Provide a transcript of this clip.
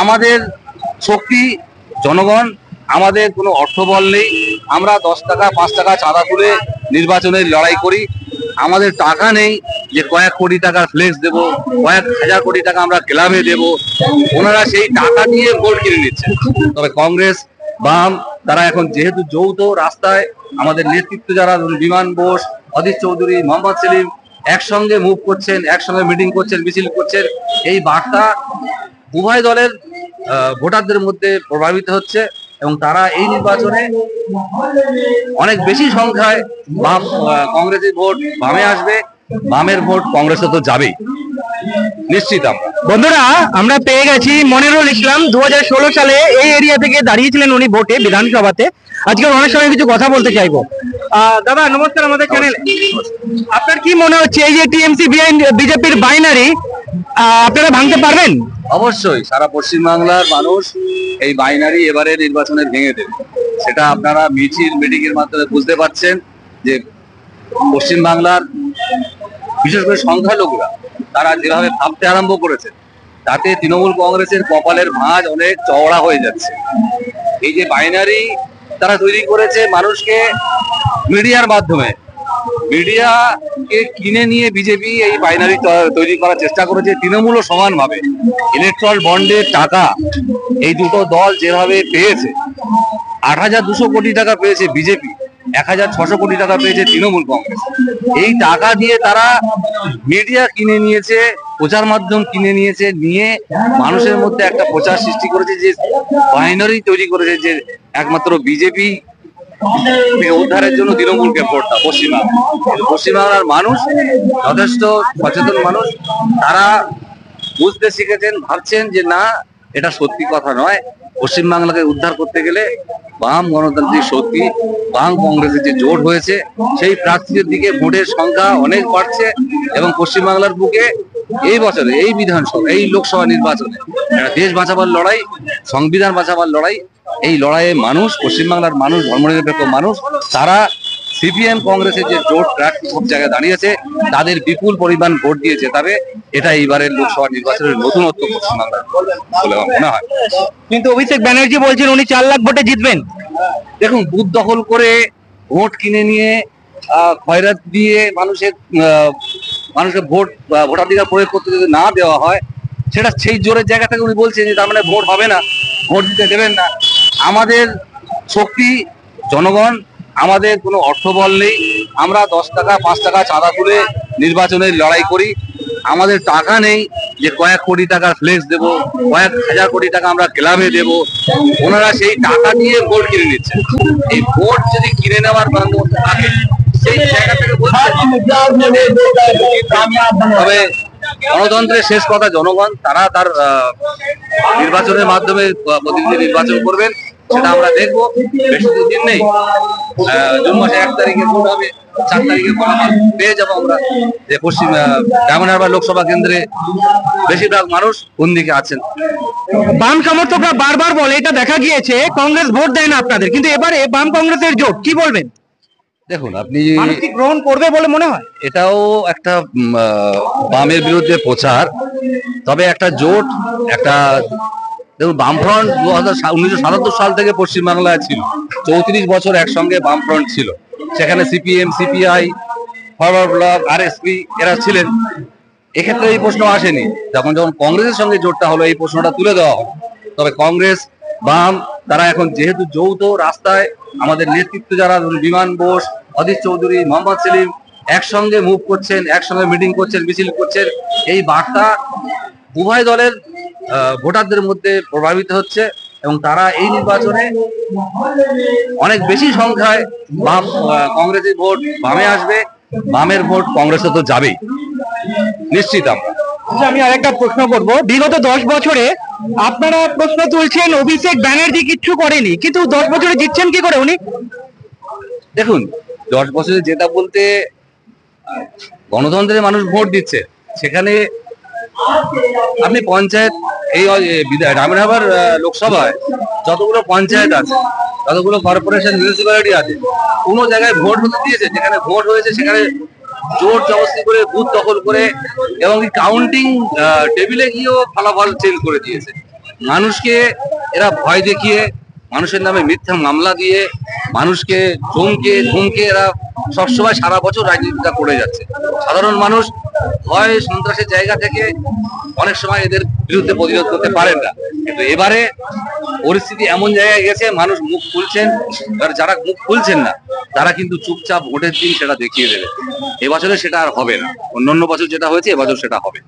আমাদের শক্তি জনগণ, আমাদের কোনো অর্থবল নেই। আমরা 10 টাকা 5 টাকা চাঁদা তুলে নির্বাচনের লড়াই করি। আমাদের টাকা নেই যে কয়েক কোটি টাকার ফ্লেক্স দেব, কয়েক হাজার কোটি টাকা আমরা ক্লাবে দেব। ওনারা সেই টাকা দিয়ে ভোট কিনে নিচ্ছেন। তবে কংগ্রেস, বাম তারা এখন যেহেতু যৌথ রাস্তায়, আমাদের নেতৃত্ব যারা বিমান বোস, অধীর চৌধুরী, মোহাম্মদ সেলিম একসঙ্গে মুভ করছেন, একসঙ্গে মিটিং করছেন, মিছিল করছেন। এই বার্তা উভয় দলের ভোটারদের মধ্যে প্রভাবিত হচ্ছে এবং তারা এই নির্বাচনে অনেক বেশি সংখ্যায় বাম কংগ্রেসের ভোট বামে আসবে, বামের ভোট কংগ্রেসে তো যাবেই নিশ্চিত। বন্ধুরা, আমরা পেয়ে গেছি মনিরুল ইসলাম। 2016 সালে এই এরিয়া থেকে দাঁড়িয়েছিলেন উনি ভোটে বিধানসভাতে। আজকে অনেক সময় কিছু কথা বলতে চাইবো। দাদা নমস্কার আমাদের চ্যানেলে। আপনার কি মনে হচ্ছে এই যে টিএমসি বিজেপির বাইনারি আপনারা ভাঙতে পারবেন? অবশ্যই সারা পশ্চিমবাংলার মানুষ এই বাইনারি এবারে নির্বাচনে ভেঙে দেবে। সেটা আপনারা মিছিল মিটিং এর মাধ্যমে বুঝতে পারছেন যে পশ্চিমবাংলার বিশেষ করে সংখ্যালঘুরা তারা যেভাবে ভাবতে আরম্ভ করেছে, তাতে তৃণমূল কংগ্রেসের কপালের ভাঁজ অনেক চওড়া হয়ে যাচ্ছে। এই যে বাইনারি তারা তৈরি করেছে মানুষকে মিডিয়ার মাধ্যমে, মিডিয়াকে কিনে নিয়ে বিজেপি এই বাইনারি তৈরি করার চেষ্টা করেছে। তৃণমূলও সমানভাবে ইলেকট্রাল বন্ডের টাকা এই দুটো দল যেভাবে পেয়েছে, 8,200 কোটি টাকা পেয়েছে বিজেপি, 1,600 কোটি টাকা পেয়েছে তৃণমূল কংগ্রেস। এই টাকা দিয়ে তারা মিডিয়া কিনে নিয়েছে, প্রচার মাধ্যম কিনে নিয়েছে, নিয়ে মানুষের মধ্যে একটা প্রচার সৃষ্টি করেছে যে বাইনারি তৈরি করেছে যে একমাত্র বিজেপি উদ্ধারের জন্য তৃণমূলকে ভোটটা। পশ্চিমবাংলার মানুষ যথেষ্ট সচেতন মানুষ, তারা বুঝতে শিখেছেন, ভাবছেন যে না, এটা সত্যি কথা নয়। পশ্চিমবাংলাকে উদ্ধার করতে গেলে বাম গণতান্ত্রিক শক্তি, বাম কংগ্রেসের যে জোট হয়েছে, সেই প্রার্থীদের দিকে ভোটের সংখ্যা অনেক বাড়ছে এবং পশ্চিমবাংলার বুকে এই বছরে এই বিধানসভা, এই লোকসভা নির্বাচনে দেশ বাঁচাবার লড়াই, সংবিধান বাঁচাবার লড়াই, এই লড়াইয়ে মানুষ, পশ্চিমবাংলার মানুষ, ধর্মনিরপেক্ষ মানুষ, তারা সিপিএম কংগ্রেসের যে জোট প্রার্থী সব জায়গায় দাঁড়িয়েছে তাদের বিপুল পরিমাণ ভোট দিয়ে জেতাবে। এটা এইবারের লোকসভা নির্বাচনের নতুনত্ব পশ্চিমবাংলার বলে আমার মনে হয়। কিন্তু অভিষেক ব্যানার্জি বলছেন উনি 4 লাখ ভোটে জিতবেন। দেখুন, বুথ দখল করে ভোট কিনে নিয়ে খয়রাত দিয়ে মানুষের ভোটাধিকার প্রয়োগ করতে যদি না দেওয়া হয়, সেটা সেই জোরের জায়গা থেকে উনি বলছেন যে তার মানে ভোট হবে না, ভোট দিতে দেবেন না। আমাদের শক্তি জনগণ, আমাদের কোনো অর্থবল নেই। আমরা 10 টাকা 5 টাকা চাঁদা তুলে নির্বাচনের লড়াই করি। আমাদের টাকা নেই যে কয়েক কোটি টাকার ফ্লেক্স দেব, কয়েক হাজার কোটি টাকা আমরা ক্লাবে দেব। ওনারা সেই টাকা দিয়ে ভোট কিনে নিচ্ছেন। এই ভোট যদি কিনে নেওয়ার বন্দোবস্ত থাকে, সেই জায়গা থেকে তবে গণতন্ত্রের শেষ কথা জনগণ, তারা তার নির্বাচনের মাধ্যমে প্রতিনিধি নির্বাচন করবেন, সেটা আমরা দেখবো। বেশি দিন নেই, জুন মাসে 1 তারিখে ভোট হবে, 4 তারিখে পেয়ে যাবো আমরা যে পশ্চিম ডায়মন্ড হারবার লোকসভা কেন্দ্রে বেশিরভাগ মানুষ কোন দিকে আছেন। বাম সমর্থকরা বারবার বলে, এটা দেখা গিয়েছে কংগ্রেস ভোট দেয় না আপনাদের, কিন্তু এবারে বাম কংগ্রেসের জোট, কি বলবেন? দেখুন, আপনি গ্রহণ করবে বলে মনে হয়? এটাও একটা বামের বিরুদ্ধে প্রচার। তবে একটা জোট, একটা দেখুন, বামফ্রন্ট 1977 সাল থেকে পশ্চিমবাংলায় ছিল, 34 বছর একসঙ্গে বামফ্রন্ট ছিল। সেখানে CPM, CPI, forward block, RSP এরা ছিলেন। এক্ষেত্রে এই প্রশ্ন আসেনি। যখন কংগ্রেসের সঙ্গে জোটটা হলো, এই প্রশ্নটা তুলে দেওয়া হলো। তবে কংগ্রেস, বাম তারা এখন যেহেতু যৌথ রাস্তায়, আমাদের নেতৃত্ব যারা বিমান বোস, অধীর চৌধুরী, মোহাম্মদ সেলিম একসঙ্গে মুভ করছেন, একসঙ্গে মিটিং করছেন, মিছিল করছেন। এই বার্তা উভয় দলের ভোটারদের মধ্যে প্রভাবিত হচ্ছে এবং তারা এই নির্বাচনে অনেক বেশি সংখ্যায় বাম কংগ্রেসের ভোট বামে আসবে, বামের ভোট কংগ্রেসে তো যাবেই নিশ্চিত। আমি আরেকটা প্রশ্ন করব, বিগত 10 বছরে আপনারা প্রশ্ন তুলছেন অভিষেক ব্যানার্জি কিচ্ছু করেনি, কিন্তু 10 বছরে জিতছেন কি করে উনি? দেখুন, 10 বছরে যেটা বলতে গণতন্ত্রের মানুষ ভোট দিচ্ছে। সেখানে আপনি পঞ্চায়েত, এই ডায়মন্ড হারবার লোকসভায় যতগুলো পঞ্চায়েত আছে, যতগুলো কর্পোরেশন, মিউনিসিপ্যালিটি আছে, কোনো জায়গায় ভোট হতে দিয়েছে? যেখানে ভোট হয়েছে সেখানে জোর জবরদস্তি করে বুথ দখল করে এবং কাউন্টিং টেবিলে গিয়েও ফলাফল চেঞ্জ করে দিয়েছে। মানুষকে এরা ভয় দেখিয়ে, মানুষের নামে মিথ্যা মামলা দিয়ে, মানুষকে ধমকে এরা সবসময় সারা বছর রাজনীতিটা করে যাচ্ছে। সাধারণ মানুষ ভয় সন্ত্রাসের জায়গা থেকে অনেক সময় এদের বিরুদ্ধে প্রতিরোধ করতে পারেন না, কিন্তু এবারে পরিস্থিতি এমন জায়গায় গেছে, মানুষ মুখ খুলছেন। এবার যারা মুখ খুলছেন না তারা কিন্তু চুপচাপ ভোটের দিন সেটা দেখিয়ে দেবে। এবছরে সেটা আর হবে না, অন্যান্য বছর যেটা হয়েছে এবছর সেটা হবে।